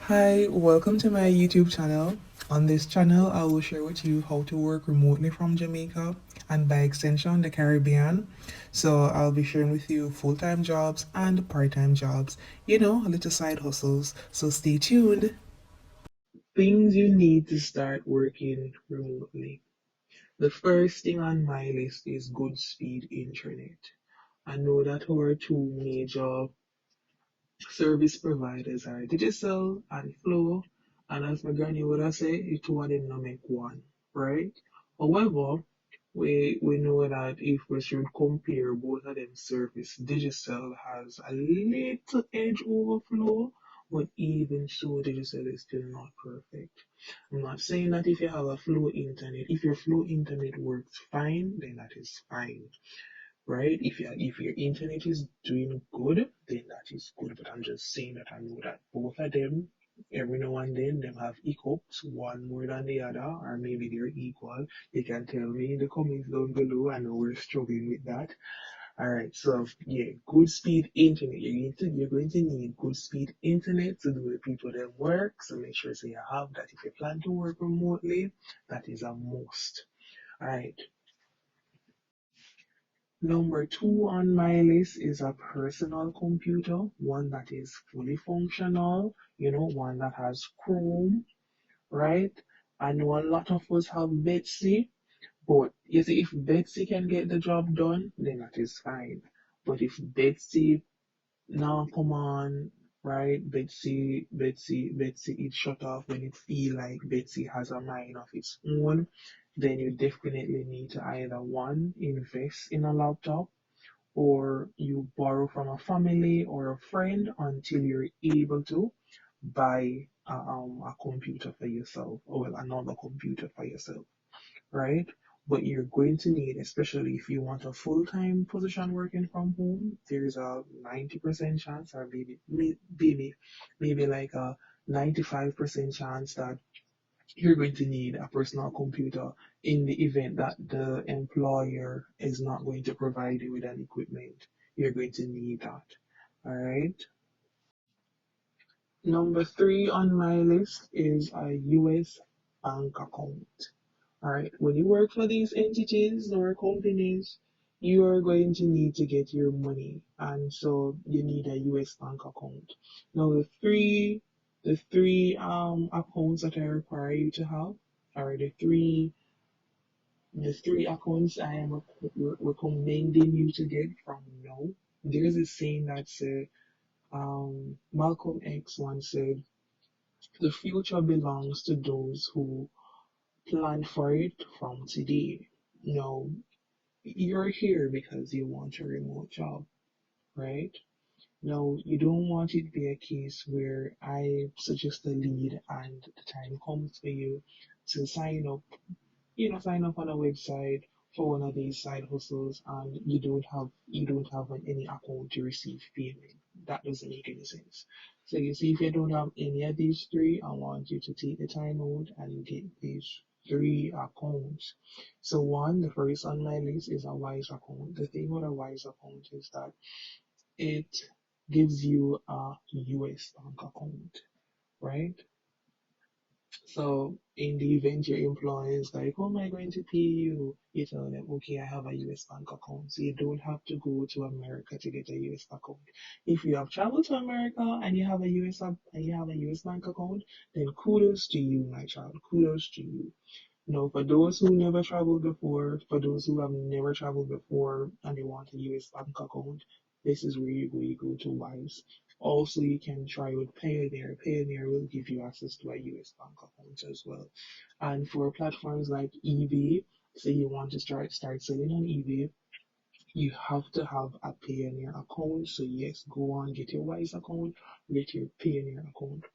Hi, welcome to my YouTube channel. On this channel, I will share with you how to work remotely from Jamaica and by extension the Caribbean. So I'll be sharing with you full-time jobs and part-time jobs, little side hustles. So stay tuned. Things you need to start working remotely. The first thing on my list is good speed internet. I know that our two major service providers are Digicel and Flow, and as my granny would have said, the two of them not make one, right? However, we know that if we should compare both of them service, Digicel has a little edge over Flow, but even so, Digicel is still not perfect. I'm not saying that if you have a Flow internet, if your Flow internet works fine, then that is fine, right? If your internet is doing good, then that is good. But I'm just saying that I know that both of them, every now and then, them have hiccups, one more than the other, or maybe they're equal. You can tell me in the comments down below. I know we're struggling with that. All right, so yeah, good speed internet. You're going to need good speed internet to do the people that work. So make sure so you have that. If you plan to work remotely, that is a must. All right. Number two on my list is a personal computer, one that is fully functional, one that has Chrome, right? I know a lot of us have Betsy, but you see, if Betsy can get the job done, then that is fine. But if Betsy now come on, right? Betsy, it shut off when it feel like Betsy has a mind of its own. Then you definitely need to either one, invest in a laptop, or you borrow from a family or a friend until you're able to buy a computer for yourself, or well, another computer for yourself, right? But you're going to need, especially if you want a full-time position working from home, there's a 90% chance, or maybe like a 95% chance that you're going to need a personal computer in the event that the employer is not going to provide you with an equipment. You're going to need that. All right. Number three on my list is a US bank account. All right. When you work for these entities or companies, you are going to need to get your money, and so you need a US bank account. Now, the three accounts that I require you to have are the three accounts I am recommending you to get from now. There's a saying that said, Malcolm X once said, "The future belongs to those who plan for it from today." Now, you're here because you want a remote job, right? Now, you don't want it to be a case where I suggest a lead and the time comes for you to sign up on a website for one of these side hustles and you don't have any account to receive payment. That doesn't make any sense. So you see, if you don't have any of these three, I want you to take the time out and get these three accounts. So one, the first on my list is a Wise account. The thing with a Wise account is that it gives you a US bank account, right? So in the event your employer is like, "Oh, am I going to pay you?" You tell them, "Okay, I have a US bank account." So you don't have to go to America to get a US account. If you have traveled to America and you have a US bank account, then kudos to you, my child. Kudos to you. No, for those who never traveled before, for those who have never traveled before and they want a US bank account, this is where you go to Wise. Also, you can try with Payoneer. Payoneer will give you access to a US bank account as well. And for platforms like eBay, say you want to start selling on eBay, you have to have a Payoneer account. So yes, go on, get your Wise account, get your Payoneer account.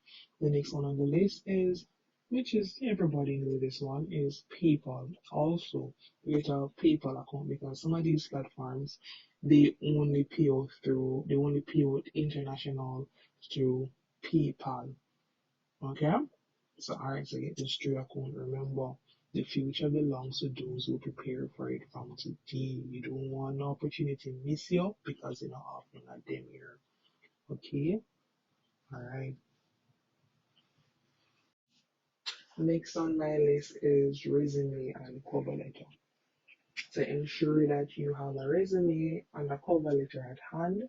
The next one on the list is, which is everybody know this one, is PayPal. Also, get a PayPal account because some of these platforms they only pay out international through PayPal. Okay? So alright, so get this straight account. Remember, the future belongs to those who prepare for it from today. You don't want an opportunity to miss you because you're not offering a them here. Okay? Alright. Next on my list is resume and cover letter. So ensure that you have a resume and a cover letter at hand,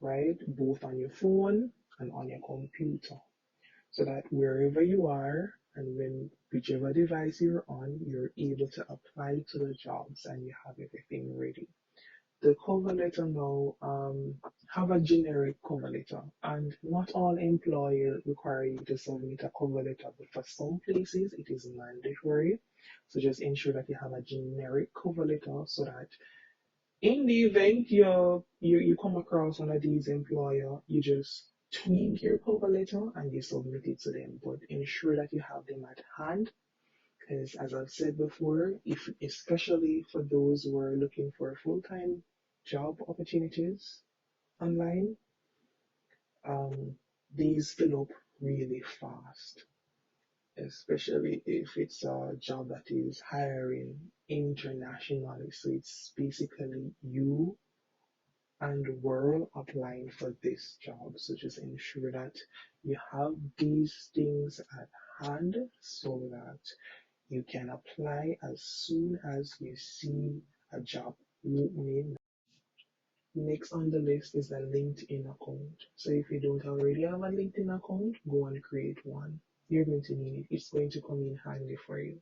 right? Both on your phone and on your computer. So that wherever you are and when whichever device you're on, you're able to apply to the jobs and you have everything ready. The cover letter now, have a generic cover letter, and not all employer require you to submit a cover letter, but for some places it is mandatory. So just ensure that you have a generic cover letter so that in the event you come across one of these employer, you just tweak your cover letter and you submit it to them. But ensure that you have them at hand because as I've said before, if especially for those who are looking for full-time job opportunities online, um, these fill up really fast, especially if it's a job that is hiring internationally. So it's basically you and the world applying for this job. So just ensure that you have these things at hand so that you can apply as soon as you see a job opening. Next on the list is a LinkedIn account. So if you don't already have a LinkedIn account, go and create one. You're going to need it. It's going to come in handy for you.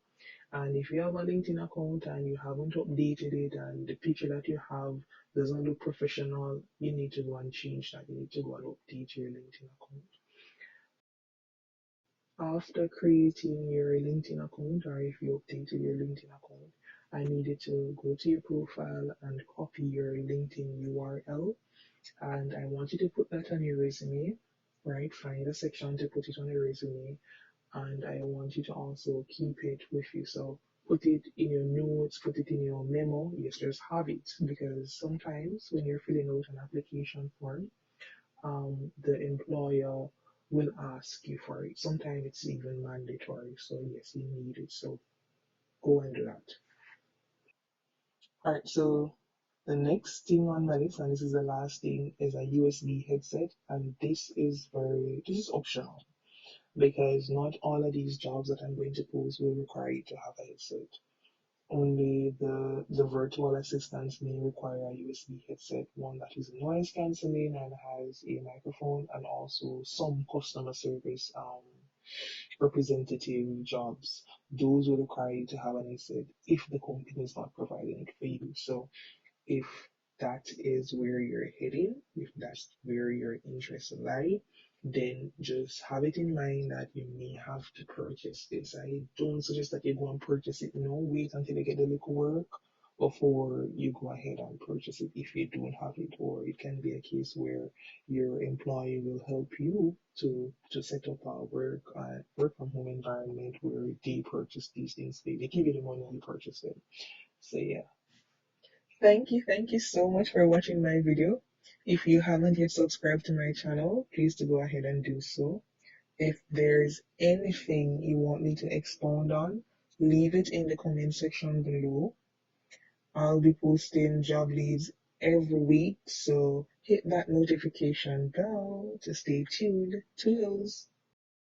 And if you have a LinkedIn account and you haven't updated it and the picture that you have doesn't look professional, you need to go and change that. You need to go and update your LinkedIn account. After creating your LinkedIn account, or if you updated your LinkedIn account, I needed to go to your profile and copy your LinkedIn URL. And I want you to put that on your resume, right? Find a section to put it on your resume. And I want you to also keep it with you. So put it in your notes, put it in your memo. Yes, just have it because sometimes when you're filling out an application form, the employer will ask you for it. Sometimes it's even mandatory. So yes, you need it. So go and do that. All right. So the next thing on my list, and this is the last thing, is a USB headset, and this is optional because not all of these jobs that I'm going to post will require you to have a headset. Only the virtual assistants may require a USB headset, one that is noise cancelling and has a microphone, and also some customer service representative jobs. Those will require you to have an headset if the company is not providing it for you. So if that is where you're heading, if that's where your interests lie, then just have it in mind that you may have to purchase this. I don't suggest that you go and purchase it. No, wait until you get the little work before you go ahead and purchase it if you don't have it. Or it can be a case where your employee will help you to set up a work from home environment where they purchase these things. They give you the money, you purchase them. So yeah. Thank you so much for watching my video. If you haven't yet subscribed to my channel, please to go ahead and do so. If there's anything you want me to expound on, leave it in the comment section below. I'll be posting job leads every week, so hit that notification bell to stay tuned. Toodles!